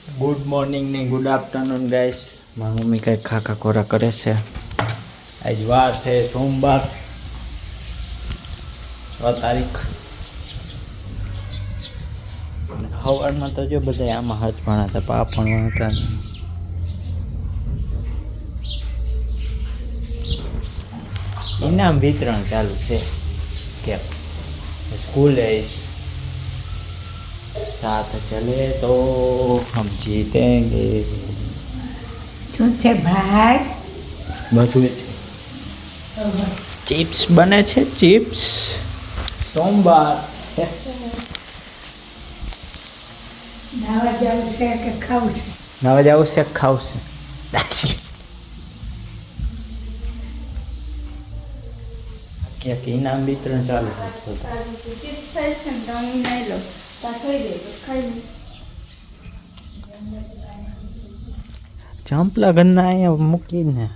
Good morning ને good afternoon guys. મારી mummy કંઈક ખાખા ખોરા કરે છે. આજ વાર છે સોમવાર 6 તારીખ. સવારમાં તો જો બધા આમાં હજ પણ હતા, પાપણ હતા. ઇનામ વિતરણ ચાલુ છે કે સ્કૂલે साथ चले तो हम जीतेंगे. શું છે ભાઈ? બધું ચિપ્સ બને છે, ચિપ્સ. સોમવાર નાવા જવું છે કે ખાવું છે? નવા જવું છે, ખાવું છે. ક્યાંક ઇનામ વિતરણ ચાલુ છે. ચિપ્સ ખાઈશ ને તો હું નહીં લઉં. ચંપલા ગંદા અહીંયા મૂકીને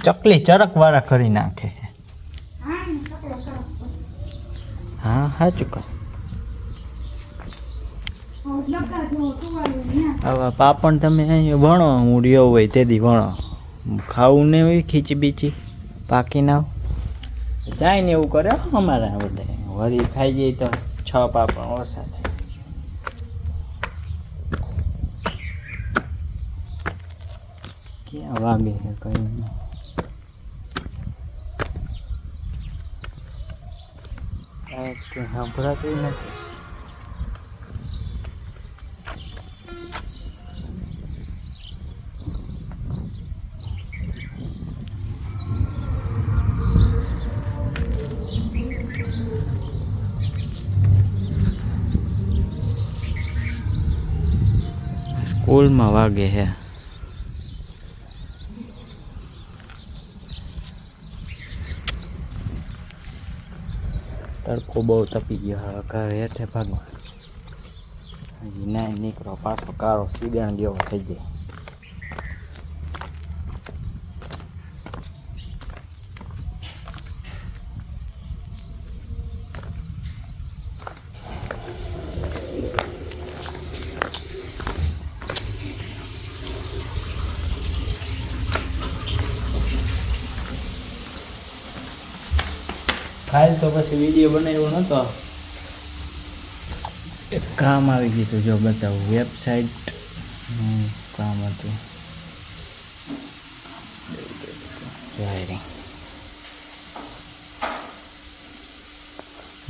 ચકલી ચરક વાળા કરી નાખે. હા સાચું કહો. હવે પાપણ તમે અહીંયા વણો, હું રહ્યો હોય તેથી વણો. ખાવું ને હોય ખીચી બીચી પાકી ના જાય ને એવું કરે અમારે બધા. વળી ખાઈ જઈએ તો 6 પાપણ ઓછા થાય. ક્યાં વાગે છે કઈ નહીં. સંભળાતું નથી. સ્કૂલમાં વાગે છે. તડકો બહુ તપી ગયો. હવે ઘરે હેઠે ભાગવા. હજી ના નીકળો પાછો કાળો સીદણ જેવો થઈ જાય. કાલ તો પછી વિડીયો બનાવ્યો નહોતો. એક કામ આવી ગયું હતું, જો બતાવું. વેબસાઇટ કામ હતું.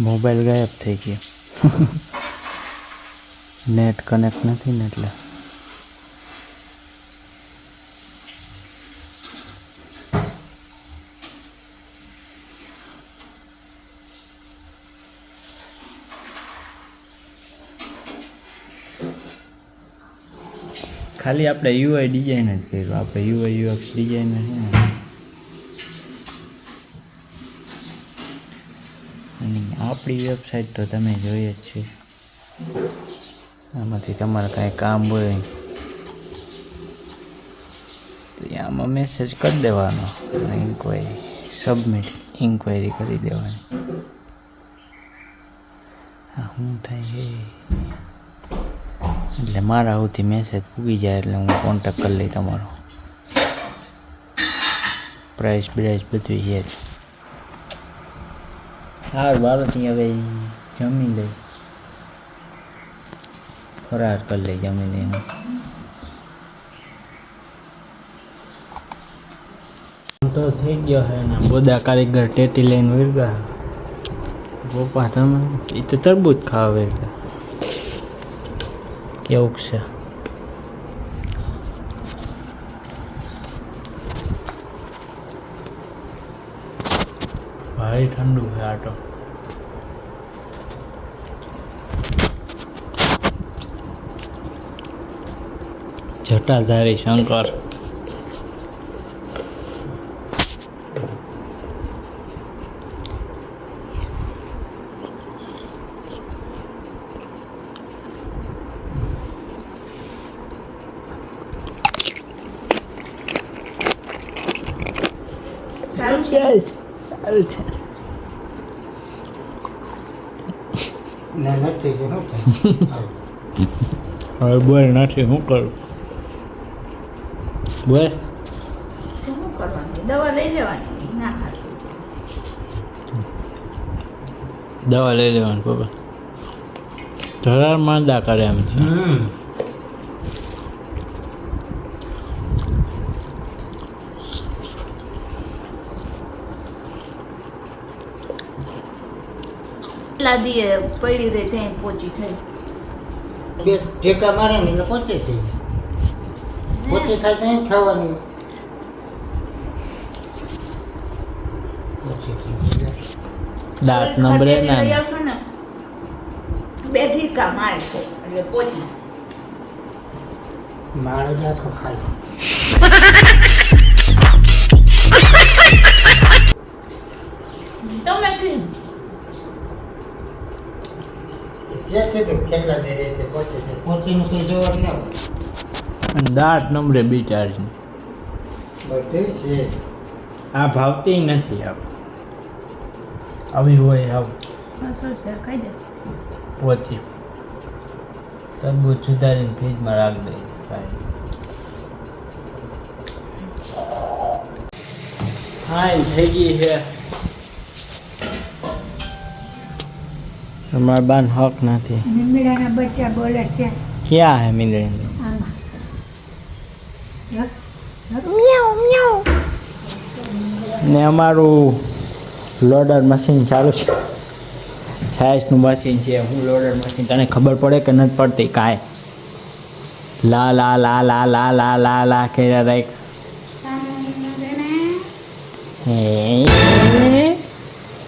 મોબાઈલ ગાયબ થઈ ગયો. નેટ કનેક્ટ નથી ને એટલે. ખાલી આપણે યુઆઈ ડિઝાઇન જ કર્યું. આપણે યુઆઈ યુએક્સ ડિઝાઇનર છે ને. અને આપણી વેબસાઇટ તો તમે જોઈએ જ છે. આમાંથી તમારે કાંઈ કામ હોય તો આમાં મેસેજ કરી દેવાનો. ઇન્ક્વાયરી સબમિટ ઇન્ક્વાયરી કરી દેવાની. હા શું થાય એટલે મારા સુધી મેસેજ પૂગી જાય એટલે હું કોન્ટેક્ટ કરી લઈ તમારો. પ્રાઇસ બ્રાઇસ બધું છે જ. સારું બાળો ત્યાં હવે જમી લઈ, ફરાર કરી લઈ જમી લઈને. તો થઈ ગયો છે ને બધા કારીગર ટેટી લઈને વીરગા. પપ્પા તમે એ તો તરબૂચ ખાવા વીરગા. કેવું છે ભાઈ? ઠંડુ છે આટો. જટાધારી શંકર. સારું છે. ના નથી હવે બોલ નથી શું કરું બોલ શું કરવાનું દવા લઈ લેવાની ના ખાતું દવા લઈ લેવાની પપ્પા ધરાર માંદા કરે એમ છે લાદી પડી રહી ત્યાં પોચી થઈ બે ટેકા મારે ને એટલે પહોંચે થઈ પહોંચે થાય ત્યાં ખાવાનું પહોંચે થઈ દાંત નંબરે ના લઈ આવશો ને બે ઢીકા મારે છે એટલે પોચી મારે જ આખો ખાય તમે કીધું કેટલા દે રીતે પહોંચે છે પહોંચીનું કોઈ જવાબ ના હોય અને દાંત નંબરે બિચારી બધું છે આ ભાવતી નથી આવી હોય આવ બસો શેર ખાઈ દે પોચી તરબૂચ સુધારીને ફ્રીજમાં રાખ દે કાંઈ હા થઈ ગઈ છે અમારા બાન હક નથી લીમડાના બચ્ચા બોલે છે ક્યાં હે મીંદડી આમાં ને અમારું લોડર મશીન ચાલુ છે છાશનું મશીન છે હું લોડર મશીન તને ખબર પડે કે નથી પડતી કાંઈ લા લા લા લા લા લા લા લા કર્યા રાખ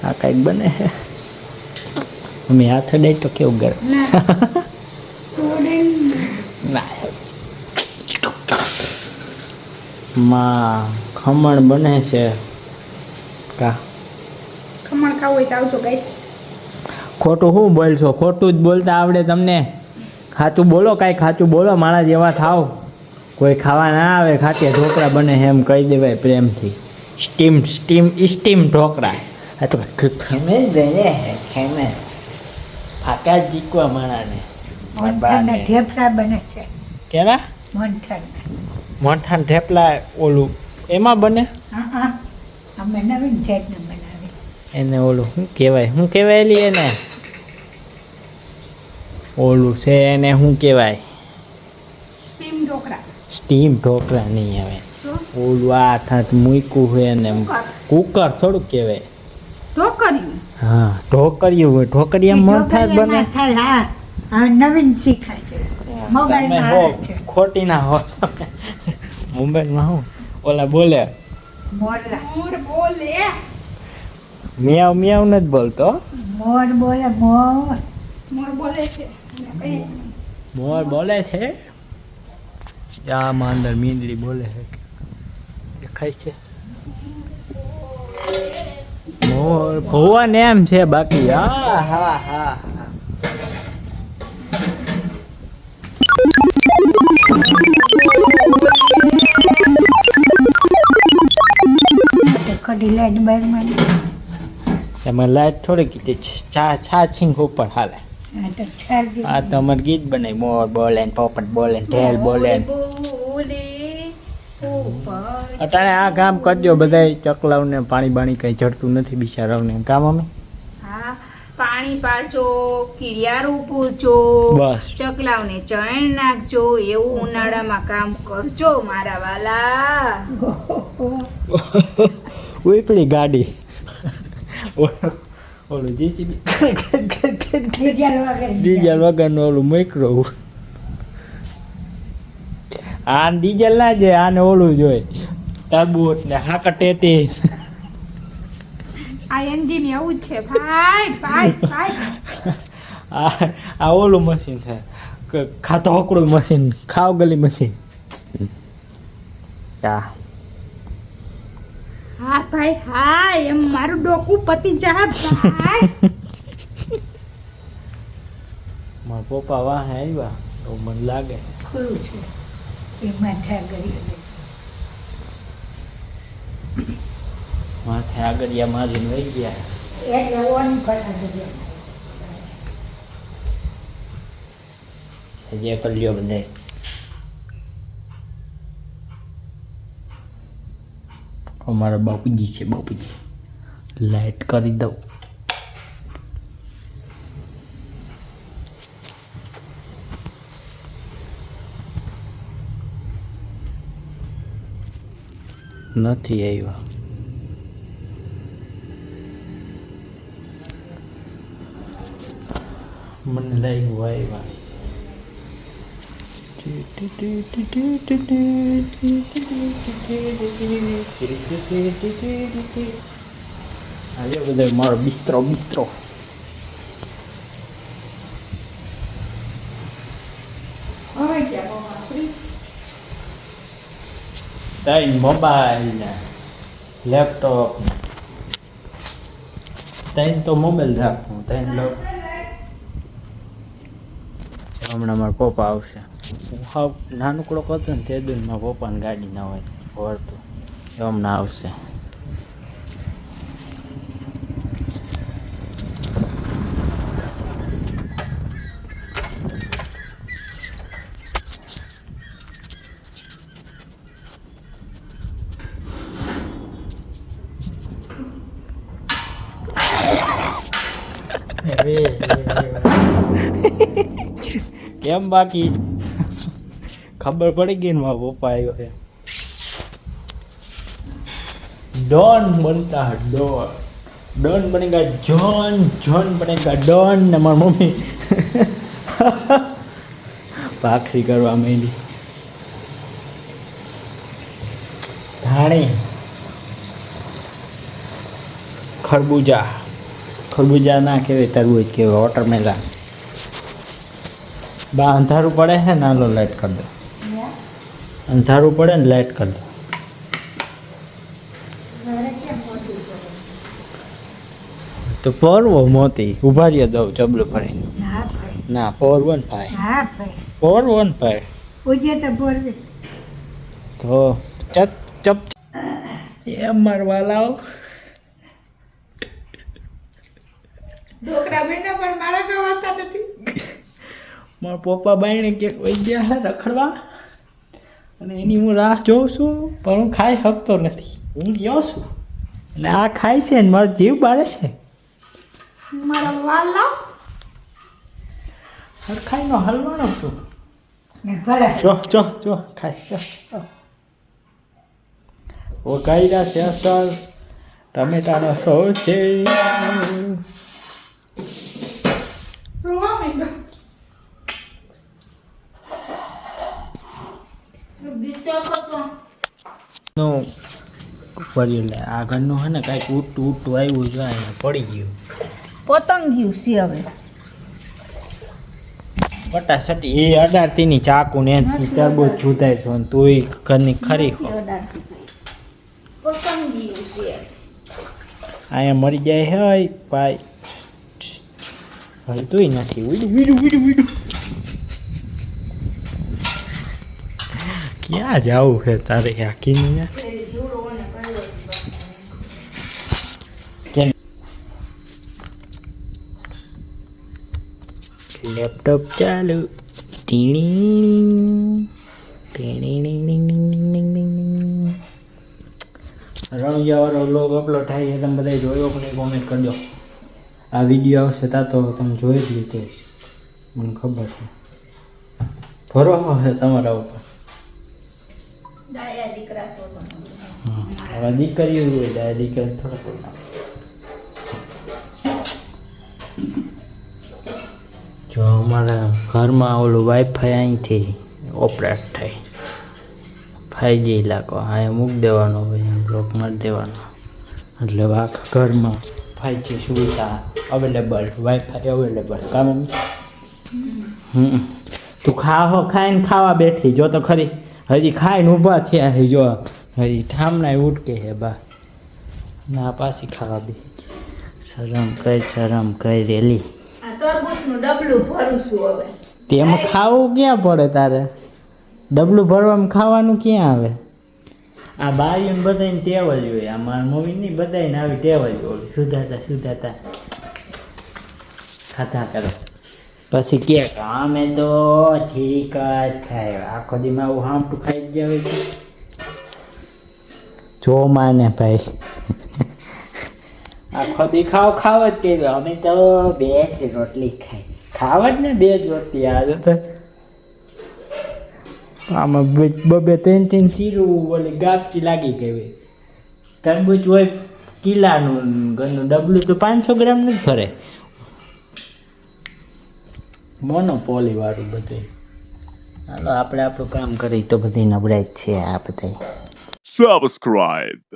આ કંઈક બને છે અમે હાથે દઈ તો કેવું ગરમ ના માં ખમણ બને છે કા ખમણ ખાવું હોય તો આવજો ગાઈસ ખોટું શું બોલશો ખોટું જ બોલતા આવડે તમને ખાતું બોલો કાંઈ ખાતું બોલો મારા જેવા થાવ કોઈ ખાવા ના આવે ખાતે ઢોકળા બને એમ કહી દેવાય પ્રેમથી સ્ટીમ ઢોકળા આ તો ખેમે જ ને ખેમે ફાકા જ જીકવા માણાને મોહનથાળના ઢેફલા બને છે કેના મોહનથાળના મોઠાન ઢેપલા ઓલું એમાં બને હા અમે નવીન જાતના બનાવી એને ઓલું શું કહેવાય લી એને ઓલું છે એને શું કહેવાય સ્ટીમ ઢોકળા સ્ટીમ ઢોકળા નહીં આવે ઓલું આ થાત મૂક્યું હોય ને કુકર થોડુંક કહેવાય ઢોકળ્યું હા ઢોકરિયું હોય ઢોકરિયા મોઠા જ બને હા હવે નવીન શીખાય છે મોબાઈલમાં તમે હો આવે છે ખોટી ના હો મોબાઈલમાં હું ઓલા બોલે મોરલા મોર બોલે મિયાવ મિયાવ નથી બોલતો મોર બોલે મોર મોર બોલે છે મોર બોલે છે આમાં અંદર મીંદડી બોલે છે દેખાય છે મોર ભુવન એમ છે બાકી હા હા હા કઢી લાઈટ બારમાં એમાં લાઈટ થોડી કીધી છા છીંક ઉપર હાલે આ તો ઠાર આ તો અમારે ગીત બનાવી મોર બોલે ને પોપટ બોલે ને ઢેલ બોલે ને બોલે ઉપર અટાણે આ કામ કરજો બધાય ચકલાવને પાણી બાણી કંઈ જડતું નથી બિચારાવને કામ અમે હા પાણી પાજો કીડિયારું પૂજો બસ. ચકલાવને ચણ નાખજો એવું ઉનાળામાં કામ કરજો મારા વાલા ઉપડી ગાડી ઓલું જીસીબી ડીઝલ વગરનું ઓલું મોકરો આ ડીઝલ ના જાય આને ઓલું જોઈએ તરબૂચ ને હાકર ટેટી આ એન્જિન એવું જ છે ભાઈ ભાઈ ભાઈ આ ઓલું મશીન છે ખાતો હકડું મશીન ખાવ ગલી મશીન હા હા ભાઈ હા એમ મારું ડોકું પતી જા ભાઈ મારા પપ્પા વાહે આવ્યા તો મને લાગે ખુલ્લું છે એમાં ઠાર કરી માથે આગળિયા મારીને વહી ગયા એટલે ઓન કરા દે જે કરી લ્યો બધા. અમારા બાપુજી છે, બાપુજી લાઈટ કરી દઉં. નથી આવ્યા. મને લાગ્યું આવ્યા. આવ્યો બધા મારો બિસ્તરો બિસ્તરો. હવે ક્યાં પપ્પા ફ્રી? તાઈ મોબાઈલ ને લેપટોપ તાઈ તો મોબાઈલ રાખવું તાઈ લો. હમણાં મારા પપ્પા આવશે. હું હાવ નાનકડો હતો ને તે દૂર મારા પપ્પાની ગાડી ના હોય વળતું હમણાં આવશે. કેમ બાકી ખબર પડી ગઈ ને મારા પપ્પા આવ્યો છે. डॉन बनता है डॉन. डॉन बनेगा जॉन. जॉन बनेगा डॉन. ने मारी मम्मी भाखरी करवा માંડી. ધાણી ખરબૂજા. ખરબૂજા ના કહેવાય, તરબૂચ કહેવાય. વોટરમેલન. બા અંધારું પડે છે ને, આલો લાઈટ કરી દો. અંધારું પડે ને લાઈટ કરી દો. તો પરવો મોતી ઉભા રહ્યો દઉં ચબલું ભરીને. હા ભાઈ. ના પરવો ને ભાઈ. હા ભાઈ. પરવો ને ભાઈ. પૂજે તો બોલવી. તો ચપ ચપ એમ મારવા લાવ. ઢોકળા બન્યા પણ મારા ગવાતા નથી. મારા પપ્પા બાઈને કે વૈદ્યા હે રખડવા અને એની હું રાહ જોઉં છું પણ હું ખાઈ શકતો નથી. હું રહ્યો છું અને આ ખાય છે ને મારો જીવ બાળે છે. મારા વાલા હરખાઈનો હલવાનો છું. ને ભલે જો જો જો ખાય જો. વઘાર્યા છે અસલ ટમેટાનો સોસ છે. રોવા માંડ્યો. નું ભર્યું લે આગળનું હે ને કાંઈક ઉઠતું ઉઠતું આવ્યું છે અહીંયા પડી ગયું. પતંગિયું છે હવે. પટાસટી એ અડાડતીની ચાકુ ને તરબૂચ જુદાય છો ને તુંય ઘરની ખરી ખો. પતંગિયું છે. અહીંયા મરી જાય હે ભાઈ. હલતુંય નથી. વીડું વીડું વીડું વીડું. ક્યાં જાવું છે તારે આખીને? લેપટોપ ચાલુ. રણિયાવાળો વ્લોગ અપલોડ થાય એ તમે બધા જોયો પણ કોમેન્ટ કરજો. આ વિડીયો આવશે તા તો તમે જોઈ જ લીધો મને ખબર છે. ભરોસો છે તમારા ઉપર. દાયા દીકરા શોધો. હવે દીકરીઓ હોય દાયા દીકરા થોડા. જો અમારા ઘરમાં ઓલું વાઈફાઈ અહીંથી ઓપરેટ થાય. 5G ઇલાકો અહીંયા મૂકી દેવાનો હોય, બ્લોક મારી દેવાનો એટલે આખા ઘરમાં 5G સુવિધા અવેલેબલ, વાઈફાઈ અવેલેબલ. કામ તું ખાઈને ખાવા બેઠી જો તો ખરી. હજી ખાઈને ઊભા થયા છે જો. હજી ઠામના ઉઠકે હે બા ના પાછી ખાવા બે. શરમ કઈ રેલી. આ તરબૂચનું ડબલું ભરું છું હવે. તેમાં ખાવું ક્યાં પડે તારે? ડબલું ભરવામાં ખાવાનું ક્યાં આવે? આ બારીઓને બધાને ટેવ જ હોય. આ મારા મમ્મી નહીં બધાને આવી ટેવ જ હોય. સુધાતા ખાતા કરો. પછી કે અમે તો ઠીક જ ખાય આખો દીમાં આવું હામટું ખાઈ જ જાય છે. જો માને ભાઈ આખો દી ખાવ જ કીધું અમે તો 2 જ રોટલી ખાવ જ ને 2 જ રોટલી આજે તો આમાં બબે 3 શીરું ઓલી ગાપચી લાગી ગઈ હોય. તરબૂચ હોય કિલ્લાનું ઘરનું ડબલું તો 500 ગ્રામ નથી ભરે. મોનોપોલી વાળું બધું. હાલો આપણે આપણું કામ કરી તો બધી નબળાઈ જ છે આ બધાય. Subscribe.